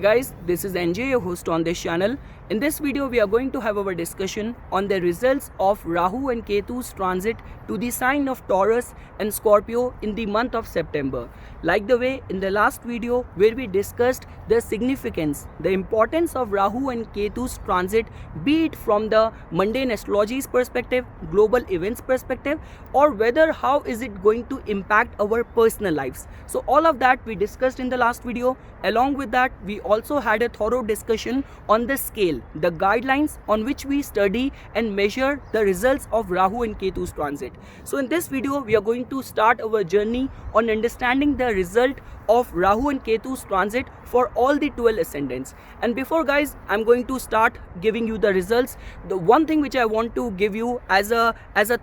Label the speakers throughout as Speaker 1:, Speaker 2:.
Speaker 1: guys, this is NJ, your host on this channel. In this video, we are going to have our discussion on the results of Rahu and Ketu's transit to the sign of Taurus and Scorpio in the month of September. Like the way in the last video where we discussed the significance, the importance of Rahu and Ketu's transit, be it from the mundane astrology's perspective, global events perspective, or whether how is it going to impact our personal lives. So all of that we discussed in the last video. Along with that, we also had a thorough discussion on the scale, the guidelines on which we study and measure the results of Rahu and Ketu's transit. So in this video, we are going to start our journey on understanding the result of Rahu and Ketu's transit for all the 12 ascendants. And before guys, I'm going to start giving you the results. The one thing which I want to give you as a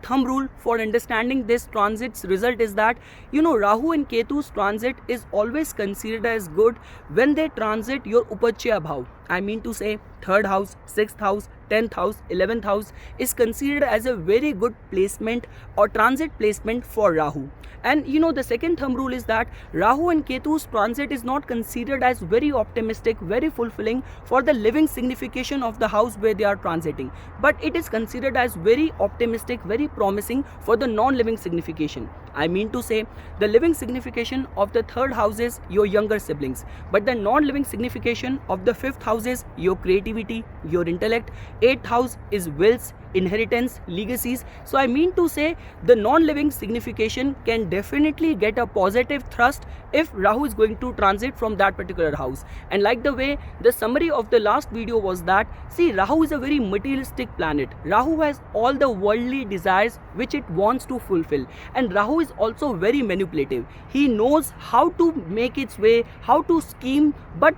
Speaker 1: thumb rule for understanding this transit's result is that, Rahu and Ketu's transit is always considered as good when they transit your Upachya Bhav. I mean to say 3rd house, 6th house, 10th house, 11th house is considered as a very good placement or transit placement for Rahu. And the second thumb rule is that Rahu and Ketu's transit is not considered as very optimistic, very fulfilling for the living signification of the house where they are transiting. But it is considered as very optimistic, very promising for the non-living signification. I mean to say the living signification of the 3rd house is your younger siblings. But the non-living signification of the 5th house is your creativity, your intellect. 8th house is wills, inheritance, legacies. So I mean to say the non-living signification can definitely get a positive thrust if Rahu is going to transit from that particular house. And like the way the summary of the last video was that, see, Rahu is a very materialistic planet. Rahu has all the worldly desires which it wants to fulfill. And Rahu is also very manipulative. He knows how to make its way, how to scheme, but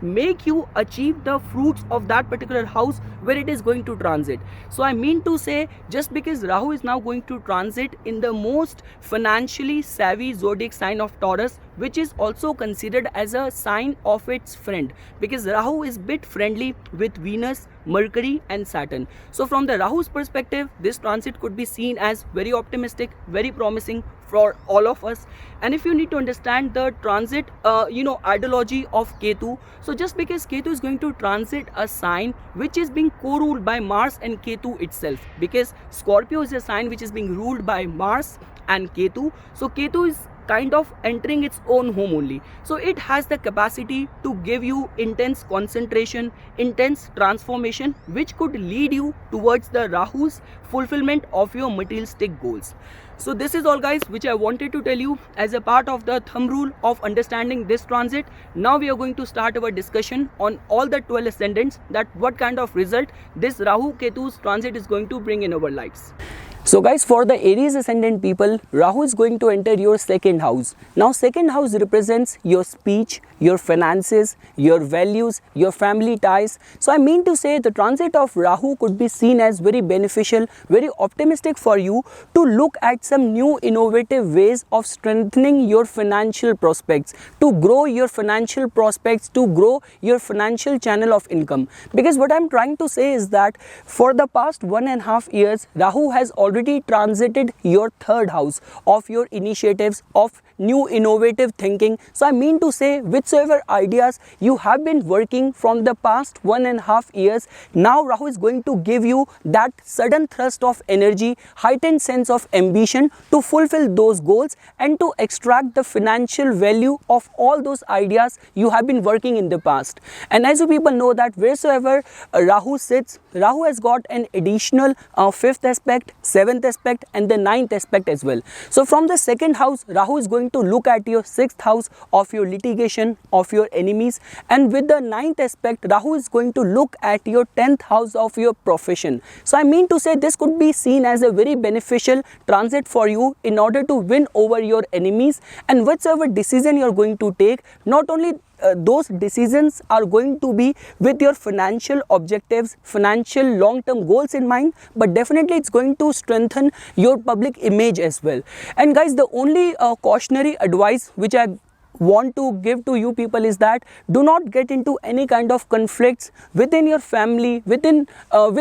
Speaker 1: make you achieve the fruits of that particular house where it is going to transit. So I mean to say, just because Rahu is now going to transit in the most financially savvy zodiac sign of Taurus, which is also considered as a sign of its friend, because Rahu is bit friendly with Venus, Mercury and Saturn. So from the Rahu's perspective, this transit could be seen as very optimistic, very promising for all of us. And if you need to understand the transit ideology of Ketu, so just because Ketu is going to transit a sign which is being co-ruled by Mars and Ketu itself, because Scorpio is a sign which is being ruled by Mars and Ketu, so Ketu is kind of entering its own home only. So it has the capacity to give you intense concentration, intense transformation, which could lead you towards the Rahu's fulfillment of your materialistic goals. So this is all guys which I wanted to tell you as a part of the thumb rule of understanding this transit. Now we are going to start our discussion on all the 12 ascendants, that what kind of result this Rahu Ketu's transit is going to bring in our lives. So guys, for the Aries ascendant people, Rahu is going to enter your 2nd house. Now 2nd house represents your speech, your finances, your values, your family ties. So I mean to say the transit of Rahu could be seen as very beneficial, very optimistic for you to look at some new innovative ways of strengthening your financial prospects, to grow your financial prospects, to grow your financial channel of income. Because what I'm trying to say is that for the past 1.5 years, Rahu has already transited your 3rd house of your initiatives, of new innovative thinking. So I mean to say whichsoever ideas you have been working from the past 1.5 years, now Rahu is going to give you that sudden thrust of energy, heightened sense of ambition to fulfill those goals and to extract the financial value of all those ideas you have been working in the past. And as you people know that wheresoever Rahu sits, Rahu has got an additional 5th aspect, 7th aspect and the 9th aspect as well. So from the 2nd house, Rahu is going to look at your 6th house of your litigation, of your enemies, and with the 9th aspect, Rahu is going to look at your 10th house of your profession. So I mean to say this could be seen as a very beneficial transit for you in order to win over your enemies, and whichever decision you are going to take, not only those decisions are going to be with your financial objectives, financial long-term goals in mind, but definitely it's going to strengthen your public image as well. And guys, the only cautionary advice which I want to give to you people is that do not get into any kind of conflicts within your family, with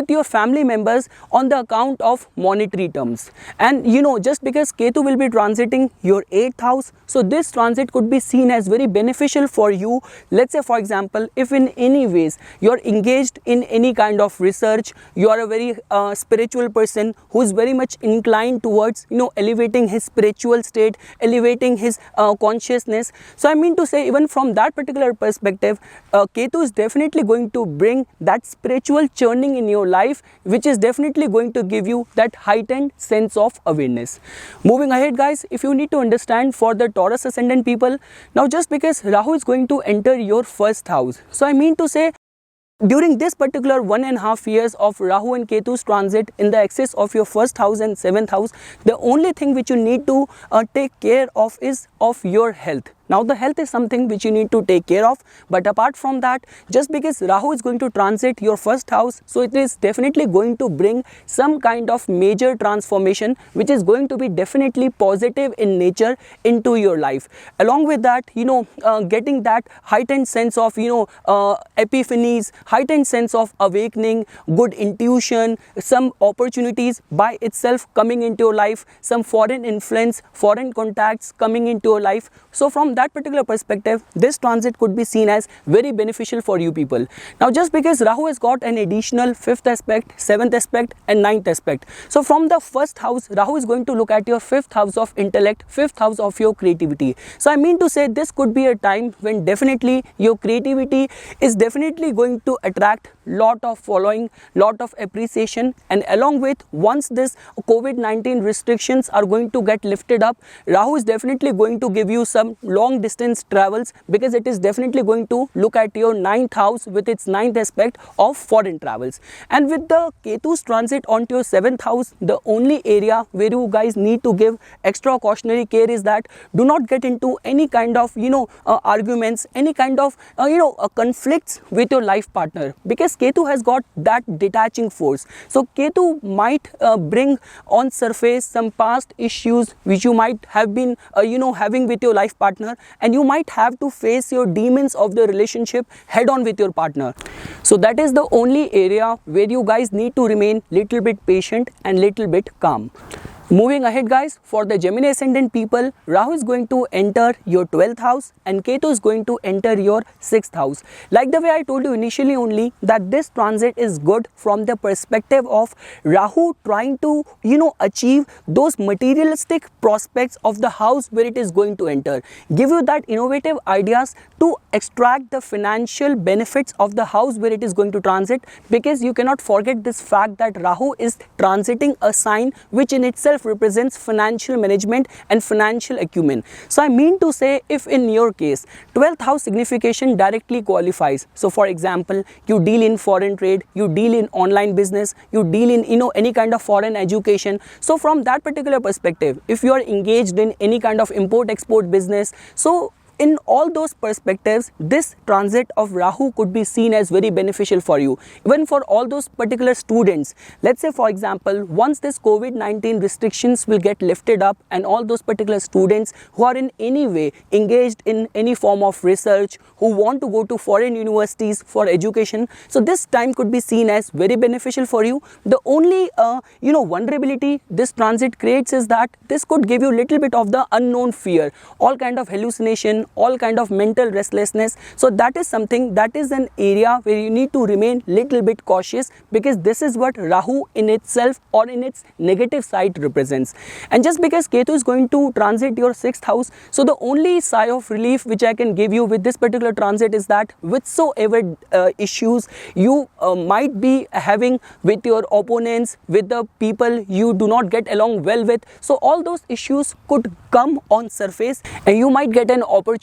Speaker 1: your family members on the account of monetary terms. And just because Ketu will be transiting your 8th house, so this transit could be seen as very beneficial for you. Let's say for example, if in any ways you are engaged in any kind of research, you are a very spiritual person who is very much inclined towards elevating his spiritual state, elevating his consciousness. So I mean to say, even from that particular perspective, Ketu is definitely going to bring that spiritual churning in your life, which is definitely going to give you that heightened sense of awareness. Moving ahead guys, if you need to understand for the Taurus ascendant people, now just because Rahu is going to enter your 1st house, so I mean to say, during this particular 1.5 years of Rahu and Ketu's transit in the axis of your 1st house and 7th house, the only thing which you need to take care of is of your health. Now the health is something which you need to take care of, but apart from that, just because Rahu is going to transit your 1st house, so it is definitely going to bring some kind of major transformation which is going to be definitely positive in nature into your life. Along with that, getting that heightened sense of epiphanies, heightened sense of awakening, good intuition, some opportunities by itself coming into your life, some foreign influence, foreign contacts coming into your life. So from that particular perspective, this transit could be seen as very beneficial for you people. Now just because Rahu has got an additional 5th aspect, 7th aspect and 9th aspect, so from the 1st house, Rahu is going to look at your 5th house of intellect, 5th house of your creativity. So I mean to say, this could be a time when definitely your creativity is definitely going to attract lot of following, lot of appreciation, and along with, once this COVID-19 restrictions are going to get lifted up, Rahu is definitely going to give you some long distance travels, because it is definitely going to look at your 9th house with its 9th aspect of foreign travels. And with the Ketu's transit onto your 7th house, the only area where you guys need to give extra cautionary care is that do not get into any kind of arguments, any kind of conflicts with your life partner, because Ketu has got that detaching force. So Ketu might bring on surface some past issues which you might have been having with your life partner, and you might have to face your demons of the relationship head on with your partner. So that is the only area where you guys need to remain little bit patient and little bit calm. Moving ahead guys, for the Gemini ascendant people, Rahu is going to enter your 12th house and Ketu is going to enter your 6th house. Like the way I told you initially only, that this transit is good from the perspective of Rahu trying to achieve those materialistic prospects of the house where it is going to enter, give you that innovative ideas to extract the financial benefits of the house where it is going to transit, because you cannot forget this fact that Rahu is transiting a sign which in itself represents financial management and financial acumen. So I mean to say, if in your case 12th house signification directly qualifies, so for example, you deal in foreign trade, you deal in online business, you deal in any kind of foreign education, so from that particular perspective, if you are engaged in any kind of import export business, so in all those perspectives, this transit of Rahu could be seen as very beneficial for you. Even for all those particular students, let's say for example, once this COVID-19 restrictions will get lifted up, and all those particular students who are in any way engaged in any form of research, who want to go to foreign universities for education, so this time could be seen as very beneficial for you. The only vulnerability this transit creates is that this could give you little bit of the unknown fear, all kind of hallucination, all kind of mental restlessness. So that is something, that is an area where you need to remain little bit cautious, because this is what Rahu in itself or in its negative side represents. And just because Ketu is going to transit your 6th house, so the only sigh of relief which I can give you with this particular transit is that whatsoever issues you might be having with your opponents, with the people you do not get along well with, so all those issues could come on surface, and you might get an opportunity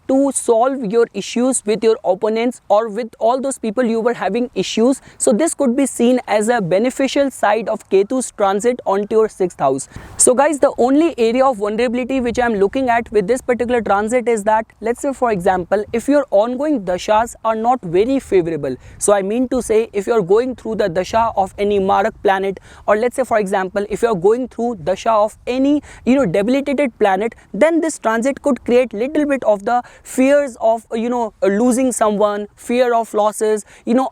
Speaker 1: to solve your issues with your opponents or with all those people you were having issues. So this could be seen as a beneficial side of Ketu's transit onto your 6th house. So guys, the only area of vulnerability which I am looking at with this particular transit is that, let's say for example, if your ongoing dashas are not very favorable, so I mean to say, if you are going through the dasha of any Marak planet, or let's say for example, if you are going through dasha of any debilitated planet, then this transit could create little bit of the fears of losing someone, fear of losses,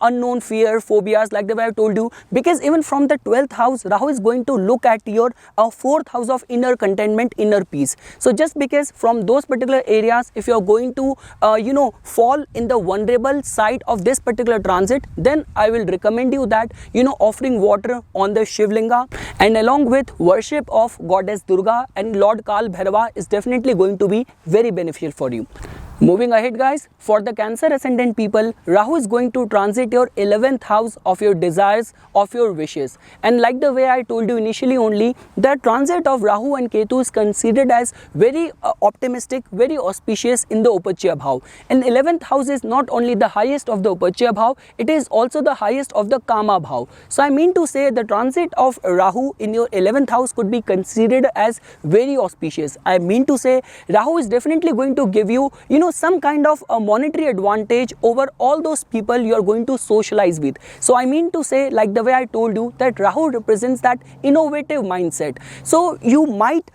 Speaker 1: unknown fear, phobias, like the way I told you. Because even from the 12th house, Rahu is going to look at your 4th house of inner contentment, inner peace. So just because from those particular areas, if you are going to fall in the vulnerable side of this particular transit, then I will recommend you that offering water on the Shivlinga, and along with worship of goddess Durga and Lord Kal Bhairava is definitely going to be very beneficial for you. Moving ahead, guys, for the Cancer ascendant people, Rahu is going to transit your 11th house of your desires, of your wishes. And like the way I told you initially only, the transit of Rahu and Ketu is considered as very optimistic, very auspicious in the Upachya Bhav. And 11th house is not only the highest of the Upachya Bhav, it is also the highest of the Kama Bhav. So I mean to say the transit of Rahu in your 11th house could be considered as very auspicious. I mean to say Rahu is definitely going to give you, some kind of a monetary advantage over all those people you are going to socialize with. So I mean to say, like the way I told you, that Rahu represents that innovative mindset. So you might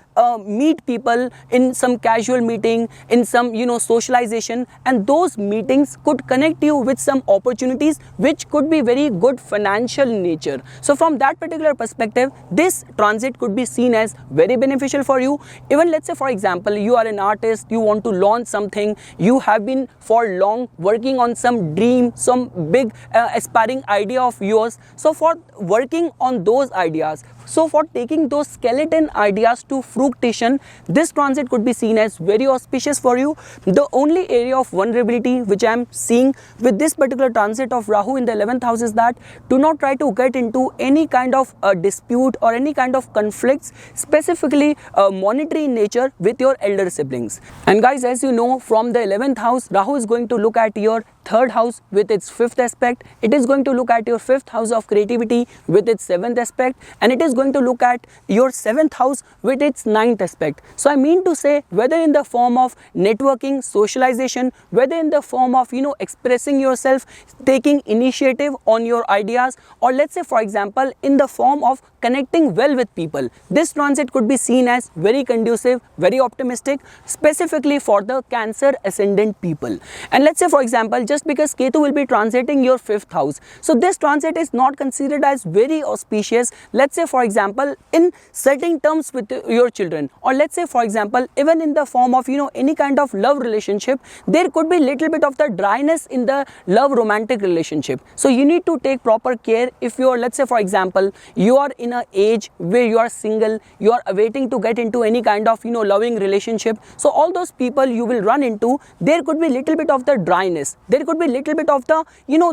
Speaker 1: meet people in some casual meeting, in some socialization, and those meetings could connect you with some opportunities which could be very good financial in nature. So from that particular perspective, this transit could be seen as very beneficial for you. Even let's say for example, you are an artist, you want to launch something, you have been for long working on some dream, some big aspiring idea of yours. So for working on those ideas, so for taking those skeleton ideas to fruition, this transit could be seen as very auspicious for you. The only area of vulnerability which I am seeing with this particular transit of Rahu in the 11th house is that do not try to get into any kind of dispute or any kind of conflicts, specifically monetary in nature, with your elder siblings. And guys, as you know, from the 11th house, Rahu is going to look at your 3rd house with its 5th aspect. It is going to look at your 5th house of creativity with its 7th aspect, and it is going to look at your 7th house with its 9th aspect. So I mean to say, whether in the form of networking, socialization, whether in the form of expressing yourself, taking initiative on your ideas, or let's say for example in the form of connecting well with people, this transit could be seen as very conducive, very optimistic, specifically for the Cancer ascendant people. And let's say for example, just because Ketu will be transiting your 5th house, so this transit is not considered as very auspicious, let's say for example in setting terms with your children, or let's say for example even in the form of any kind of love relationship, there could be little bit of the dryness in the love romantic relationship. So you need to take proper care if you are, let's say for example, you are in a age where you are single, you are awaiting to get into any kind of loving relationship. So all those people you will run into, there could be little bit of the dryness, there could be little bit of the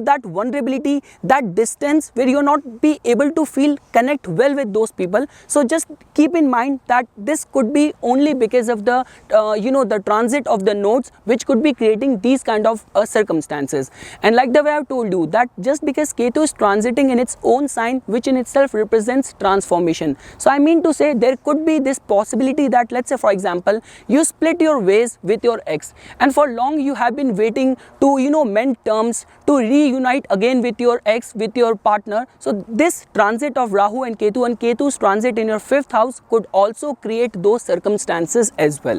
Speaker 1: that vulnerability, that distance where you are not be able to feel connect well with those people. So just keep in mind that this could be only because of the the transit of the nodes which could be creating these kind of circumstances. And like the way I've told you, that just because Ketu is transiting in its own sign, which in itself represents transformation, so I mean to say there could be this possibility that let's say for example you split your ways with your ex, and for long you have been waiting to mend terms, to reunite again with your ex, with your partner. So this transit of Rahu and Ketu's transit in your 5th house could also create those circumstances as well.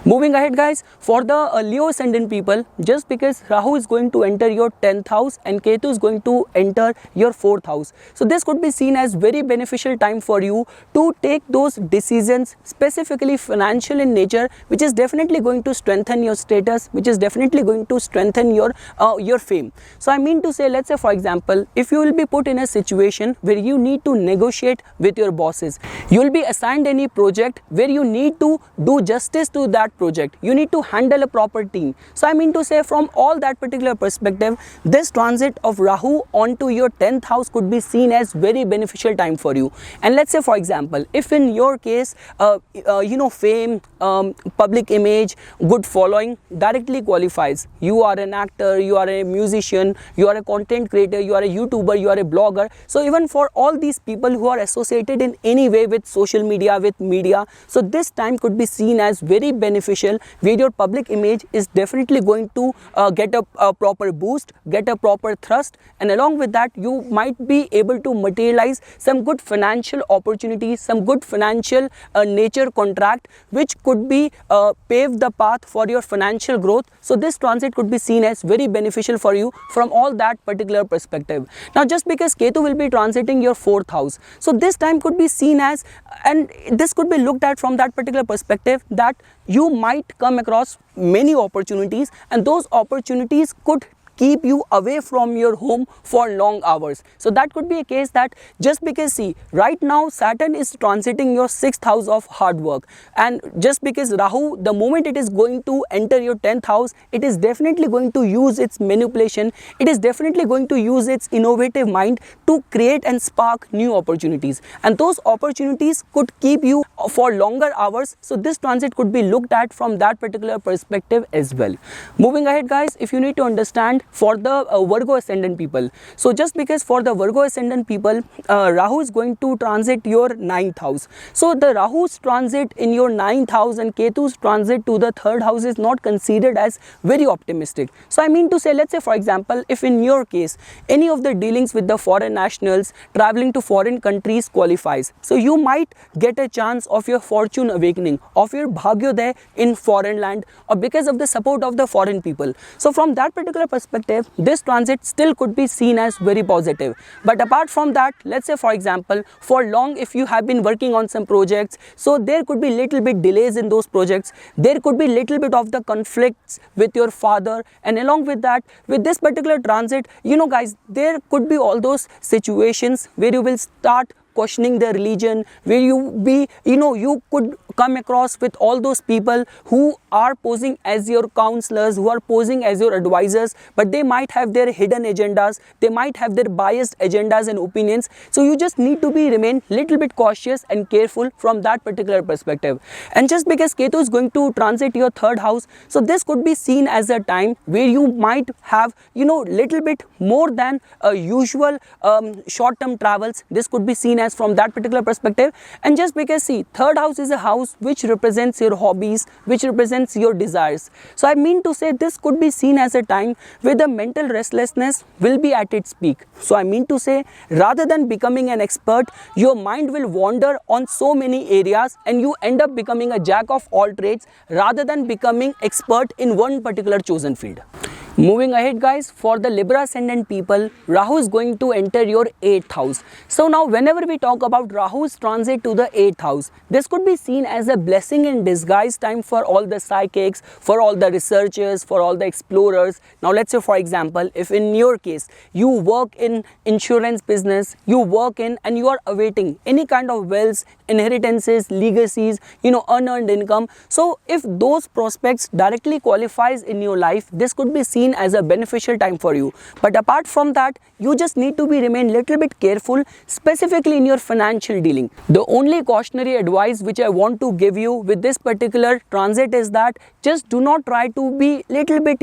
Speaker 1: Moving ahead, guys, for the Leo ascendant people, just because Rahu is going to enter your 10th house and Ketu is going to enter your 4th house, so this could be seen as very beneficial time for you to take those decisions, specifically financial in nature, which is definitely going to strengthen your status, which is definitely going to strengthen your fame. So I mean to say, let's say for example, if you will be put in a situation where you need to negotiate with your bosses, you will be assigned any project where you need to do justice to that project, you need to handle a proper team. So I mean to say, from all that particular perspective, this transit of Rahu onto your 10th house could be seen as very beneficial time for you. And let's say for example, if in your case fame, public image, good following directly qualifies, you are an actor, actor, you are a musician, you are a content creator, you are a YouTuber, you are a blogger. So even for all these people who are associated in any way with social media, with media, so this time could be seen as very beneficial, where your public image is definitely going to get a proper boost, get a proper thrust, and along with that you might be able to materialize some good financial opportunities, some good financial nature contract, which could be pave the path for your financial growth. So this transit could be seen as very beneficial for you from all that particular perspective. Now just because Ketu will be transiting your 4th house, so this time could be seen as, and this could be looked at from that particular perspective, that you might come across many opportunities, and those opportunities could keep you away from your home for long hours. So that could be a case that just because, see, right now Saturn is transiting your 6th house of hard work, and just because Rahu, the moment it is going to enter your 10th house, it is definitely going to use its manipulation, it is definitely going to use its innovative mind to create and spark new opportunities, and those opportunities could keep you for longer hours. So this transit could be looked at from that particular perspective as well. Moving ahead, guys, if you need to understand for the Virgo ascendant people, so just because for the Virgo ascendant people, Rahu is going to transit your 9th house. So the Rahu's transit in your 9th house and Ketu's transit to the 3rd house is not considered as very optimistic. So I mean to say, let's say for example, if in your case any of the dealings with the foreign nationals traveling to foreign countries qualifies, so you might get a chance of your fortune awakening, of your bhagyodaya in foreign land, or because of the support of the foreign people. So from that particular perspective, this transit still could be seen as very positive. But apart from that, let's say for example, for long if you have been working on some projects, so there could be little bit delays in those projects, there could be little bit of the conflicts with your father, and along with that, with this particular transit, you know guys, there could be all those situations where you will start questioning the religion, where you could come across with all those people who are posing as your counselors, who are posing as your advisors, but they might have their hidden agendas, they might have their biased agendas and opinions. So you just need to remain little bit cautious and careful from that particular perspective. And just because Ketu is going to transit your 3rd house, so this could be seen as a time where you might have little bit more than usual short-term travels. This could be seen as from that particular perspective. And just because, see, 3rd house is a house which represents your hobbies, which represents your desires. So I mean to say, this could be seen as a time where the mental restlessness will be at its peak. So I mean to say, rather than becoming an expert, your mind will wander on so many areas, and you end up becoming a jack of all trades rather than becoming expert in one particular chosen field. Moving ahead, guys, for the Libra ascendant people, Rahu is going to enter your 8th house. So now whenever we talk about Rahu's transit to the 8th house, this could be seen as a blessing in disguise time for all the psychics, for all the researchers, for all the explorers. Now let's say for example, if in your case you work in insurance business, you work in and you are awaiting any kind of wealth, inheritances, legacies, unearned income. So if those prospects directly qualifies in your life, this could be seen as a beneficial time for you. But apart from that, you just need to remain little bit careful, specifically in your financial dealing. The only cautionary advice which I want to give you with this particular transit is that just do not try to be little bit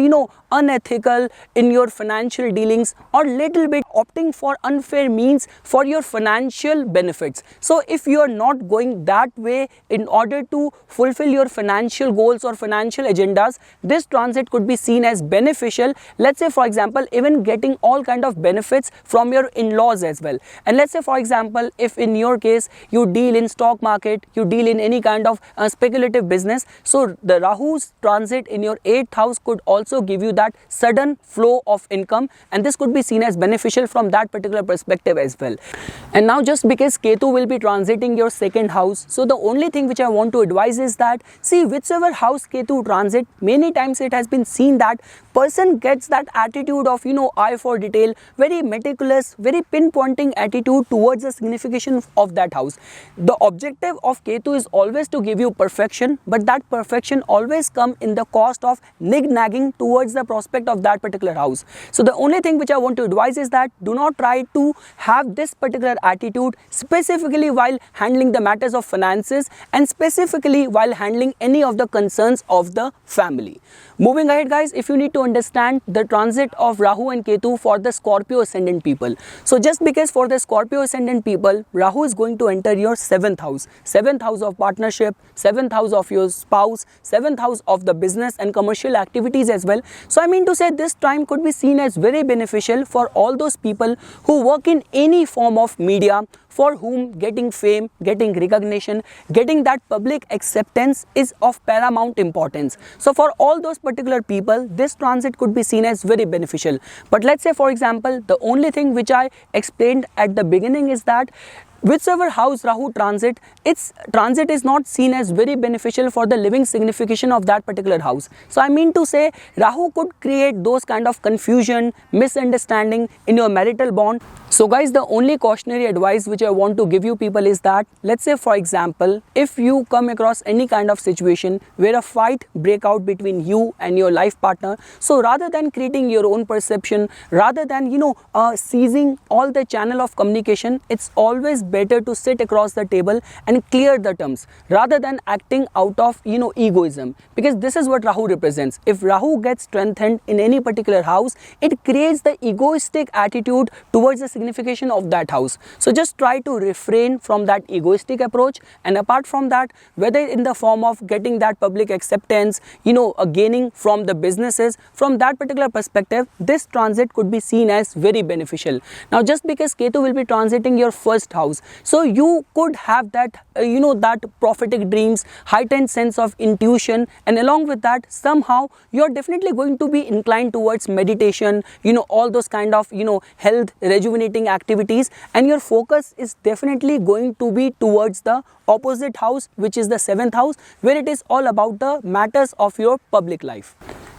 Speaker 1: unethical in your financial dealings, or little bit opting for unfair means for your financial benefits. So if you are not going that way in order to fulfill your financial goals or financial agendas, this transit could be seen as beneficial. Let's say for example, even getting all kind of benefits from your in-laws as well. And let's say for example, if in your case you deal in stock market, you deal in any kind of speculative business, so the Rahu's transit in your 8th house could also give you that sudden flow of income, and this could be seen as beneficial from that particular perspective as well. And now just because Ketu will be transiting your 2nd house, so the only thing which I want to advise is that, see, whichever house Ketu transit, many times it has been seen that person gets that attitude of eye for detail, very meticulous, very pinpointing attitude towards the signification of that house. The objective of Ketu is always to give you perfection, but that perfection always comes in the cost of nagging towards the prospect of that particular house. So the only thing which I want to advise is that do not try to have this particular attitude specifically while handling the matters of finances, and specifically while handling any of the concerns of the family. Moving ahead, guys, if you need to understand understand the transit of Rahu and Ketu for the Scorpio ascendant people. So just because for the Scorpio ascendant people, Rahu is going to enter your 7th house. 7th house of partnership, 7th house of your spouse, 7th house of the business and commercial activities as well. So I mean to say this time could be seen as very beneficial for all those people who work in any form of media, for whom getting fame, getting recognition, getting that public acceptance is of paramount importance. So for all those particular people, this transit could be seen as very beneficial. But let's say for example, the only thing which I explained at the beginning is that whichever house Rahu transit, its transit is not seen as very beneficial for the living signification of that particular house. So I mean to say Rahu could create those kind of confusion, misunderstanding in your marital bond. So guys, the only cautionary advice which I want to give you people is that, let's say for example, if you come across any kind of situation where a fight break out between you and your life partner, so rather than creating your own perception, rather than seizing all the channel of communication, it's always better to sit across the table and clear the terms rather than acting out of egoism, because this is what Rahu represents. If Rahu gets strengthened in any particular house, it creates the egoistic attitude towards the signification of that house. So just try to refrain from that egoistic approach, and apart from that, whether in the form of getting that public acceptance, gaining from the businesses, from that particular perspective, this transit could be seen as very beneficial. Now just because Ketu will be transiting your first house, so you could have that that prophetic dreams, heightened sense of intuition, and along with that somehow you're definitely going to be inclined towards meditation, all those kind of health rejuvenating activities, and your focus is definitely going to be towards the opposite house, which is the 7th house, where it is all about the matters of your public life.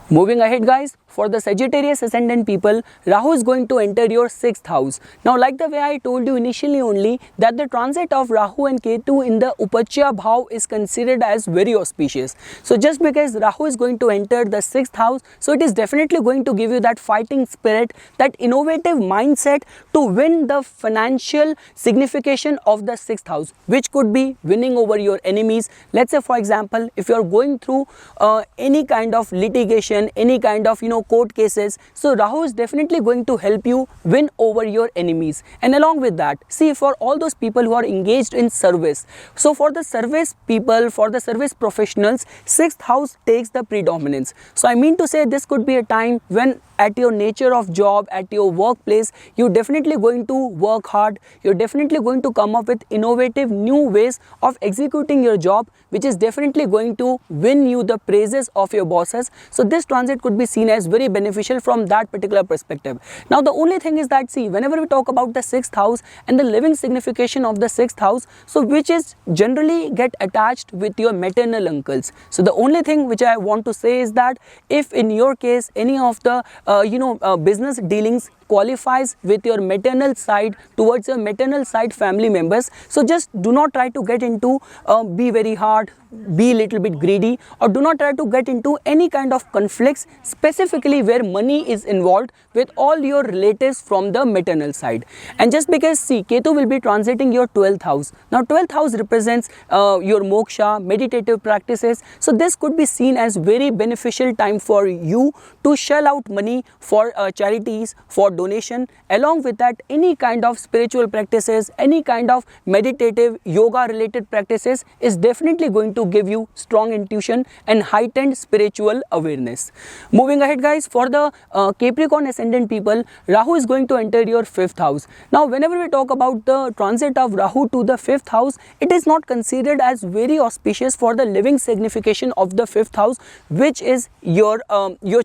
Speaker 1: Moving ahead guys, for the Sagittarius ascendant people, Rahu is going to enter your 6th house. Now like the way I told you initially only, that the transit of Rahu and Ketu in the Upachya Bhav is considered as very auspicious. So just because Rahu is going to enter the 6th house, so it is definitely going to give you that fighting spirit, that innovative mindset to win the financial signification of the 6th house, which could be winning over your enemies. Let's say for example, if you are going through any kind of litigation, any kind of court cases, so Rahu is definitely going to help you win over your enemies. And along with that, see, for all those people who are engaged in service, so for the service people, for the service professionals, 6th house takes the predominance. So I mean to say this could be a time when at your nature of job, at your workplace, you're definitely going to work hard, you're definitely going to come up with innovative new ways of executing your job, which is definitely going to win you the praises of your bosses. So this transit could be seen as very beneficial from that particular perspective. Now the only thing is that, see, whenever we talk about the 6th house and the living signification of the 6th house, so which is generally get attached with your maternal uncles. So the only thing which I want to say is that if in your case any of the business dealings qualifies with your maternal side, towards your maternal side family members, so just do not try to get into be very hard, be a little bit greedy, or do not try to get into any kind of conflicts specifically where money is involved with all your relatives from the maternal side. And just because, see, Ketu will be transiting your 12th house. Now 12th house represents your moksha, meditative practices, so this could be seen as very beneficial time for you to shell out money for charities, for donation. Along with that, any kind of spiritual practices, any kind of meditative yoga related practices is definitely going to give you strong intuition and heightened spiritual awareness. Moving ahead guys, for the Capricorn ascendant people, Rahu is going to enter your 5th house. Now whenever we talk about the transit of Rahu to the 5th house, it is not considered as very auspicious for the living signification of the 5th house, which is your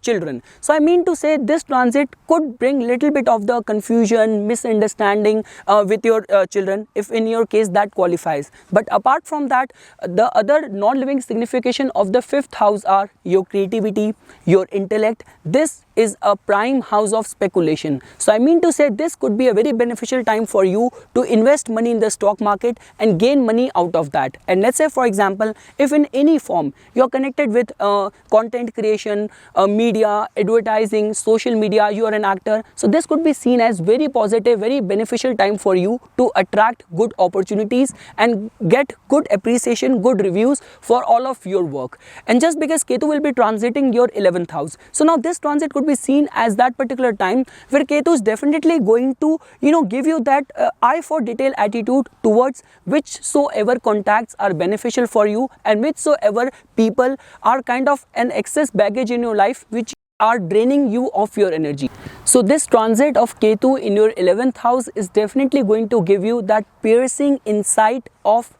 Speaker 1: children. So I mean to say this transit could bring little bit of the confusion, misunderstanding with your children, if in your case that qualifies. But apart from that, the other non-living signification of the 5th house are your creativity, your intellect. This is a prime house of speculation. So I mean to say this could be a very beneficial time for you to invest money in the stock market and gain money out of that. And let's say for example, if in any form you're connected with content creation, media, advertising, social media, you are an actor, so this could be seen as very positive, very beneficial time for you to attract good opportunities and get good appreciation, good reviews for all of your work. And just because Ketu will be transiting your 11th house, so now this transit could could be seen as that particular time where Ketu is definitely going to give you that eye for detail attitude towards whichsoever contacts are beneficial for you and whichsoever people are kind of an excess baggage in your life which are draining you of your energy. So this transit of Ketu in your 11th house is definitely going to give you that piercing insight of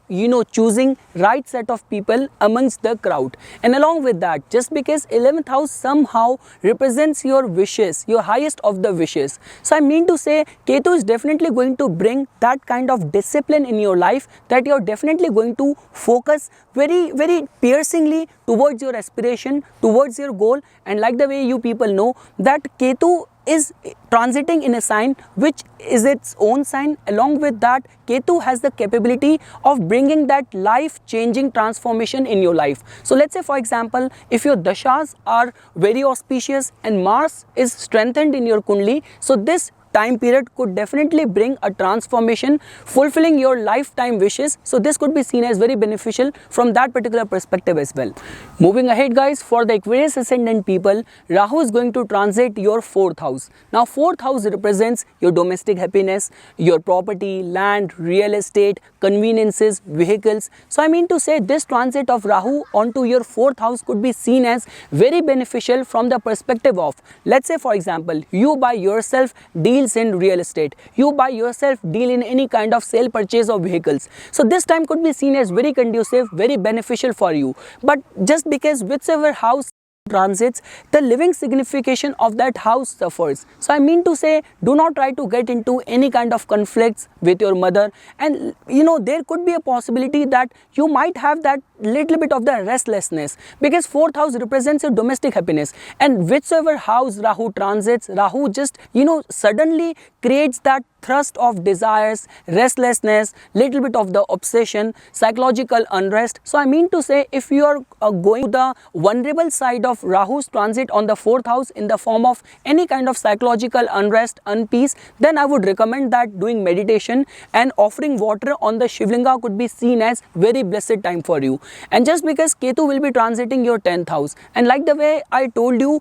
Speaker 1: choosing right set of people amongst the crowd. And along with that, just because 11th house somehow represents your wishes, your highest of the wishes, so I mean to say Ketu is definitely going to bring that kind of discipline in your life that you're definitely going to focus very piercingly towards your aspiration, towards your goal. And like the way you people know that Ketu is transiting in a sign which is its own sign, along with that Ketu has the capability of bringing that life changing transformation in your life. So let's say for example, if your dashas are very auspicious and Mars is strengthened in your Kundli, so this time period could definitely bring a transformation, fulfilling your lifetime wishes. So this could be seen as very beneficial from that particular perspective as well. Moving ahead guys, for the Aquarius ascendant people, Rahu is going to transit your 4th house. Now 4th house represents your domestic happiness, your property, land, real estate, conveniences, vehicles. So I mean to say this transit of Rahu onto your 4th house could be seen as very beneficial from the perspective of, let's say for example, you by yourself deals in real estate, you by yourself deal in any kind of sale purchase of vehicles. So this time could be seen as very conducive, very beneficial for you. But just because whichever house transits, the living signification of that house suffers. So I mean to say, do not try to get into any kind of conflicts with your mother, and there could be a possibility that you might have that little bit of the restlessness, because 4th house represents your domestic happiness, and whichever house Rahu transits, Rahu just suddenly creates that thrust of desires, restlessness, little bit of the obsession, psychological unrest. So I mean to say, if you are going to the vulnerable side of Rahu's transit on the 4th house in the form of any kind of psychological unrest, unpeace, then I would recommend that doing meditation and offering water on the Shivlinga could be seen as very blessed time for you. And just because Ketu will be transiting your 10th house, and like the way I told you,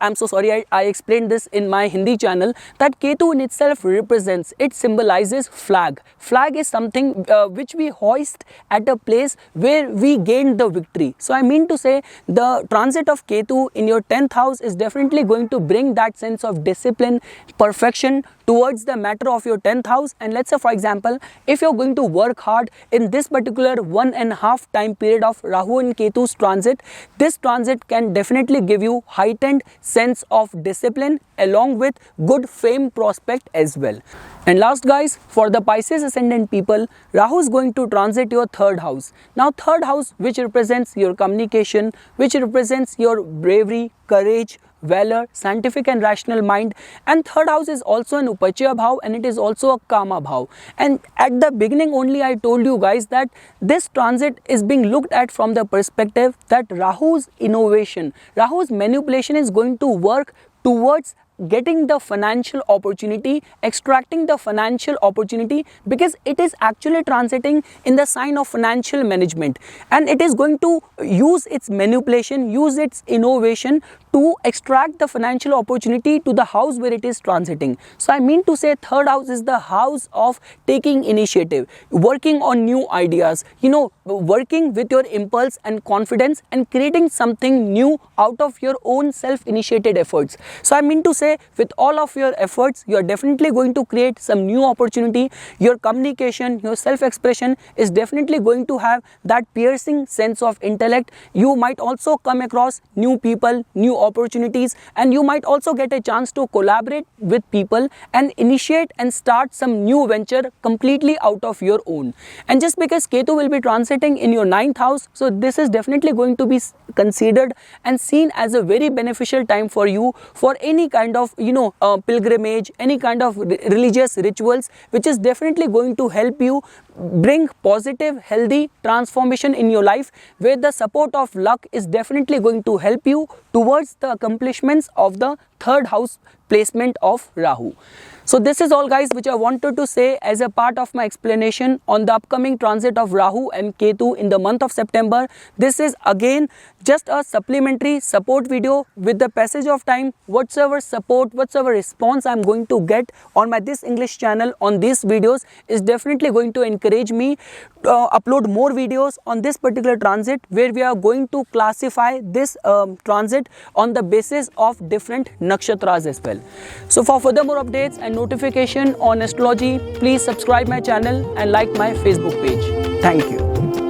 Speaker 1: I'm so sorry I explained this in my Hindi channel, that Ketu in itself represents, it symbolizes flag. Flag is something which we hoist at a place where we gained the victory. So I mean to say, the transit of Ketu in your 10th house is definitely going to bring that sense of discipline, perfection towards the matter of your 10th house. And let's say for example, if you're going to work hard in this particular 1.5 time period of Rahu and Ketu's transit, this transit can definitely give you heightened sense of discipline along with good fame prospect as well. And last guys, for the Pisces ascendant people, Rahu is going to transit your 3rd house. Now 3rd house, which represents your communication, which represents your bravery, courage, valor, scientific and rational mind, and 3rd house is also an Upachya bhav and it is also a Kama bhav. And at the beginning only I told you guys that this transit is being looked at from the perspective that Rahu's innovation, Rahu's manipulation is going to work towards getting the financial opportunity, extracting the financial opportunity, because it is actually transiting in the sign of financial management, and it is going to use its manipulation, use its innovation to extract the financial opportunity to the house where it is transiting. So I mean to say, 3rd house is the house of taking initiative, working on new ideas, working with your impulse and confidence and creating something new out of your own self-initiated efforts. So I mean to say, with all of your efforts, you are definitely going to create some new opportunity. Your communication, your self-expression is definitely going to have that piercing sense of intellect. You might also come across new people, new opportunities, and you might also get a chance to collaborate with people and initiate and start some new venture completely out of your own. And just because Ketu will be transiting in your 9th house, so this is definitely going to be considered and seen as a very beneficial time for you for any kind of pilgrimage, any kind of religious rituals, which is definitely going to help you bring positive, healthy transformation in your life, where the support of luck is definitely going to help you towards the accomplishments of the third house placement of Rahu. So this is all guys which I wanted to say as a part of my explanation on the upcoming transit of Rahu and Ketu in the month of September. This is again just a supplementary support video. With the passage of time, whatsoever support, whatsoever response I am going to get on my This English channel on these videos is definitely going to encourage me to upload more videos on this particular transit, where we are going to classify this transit on the basis of different nakshatras as well. So for further more updates and notification on astrology, please subscribe my channel and like my Facebook page. Thank you.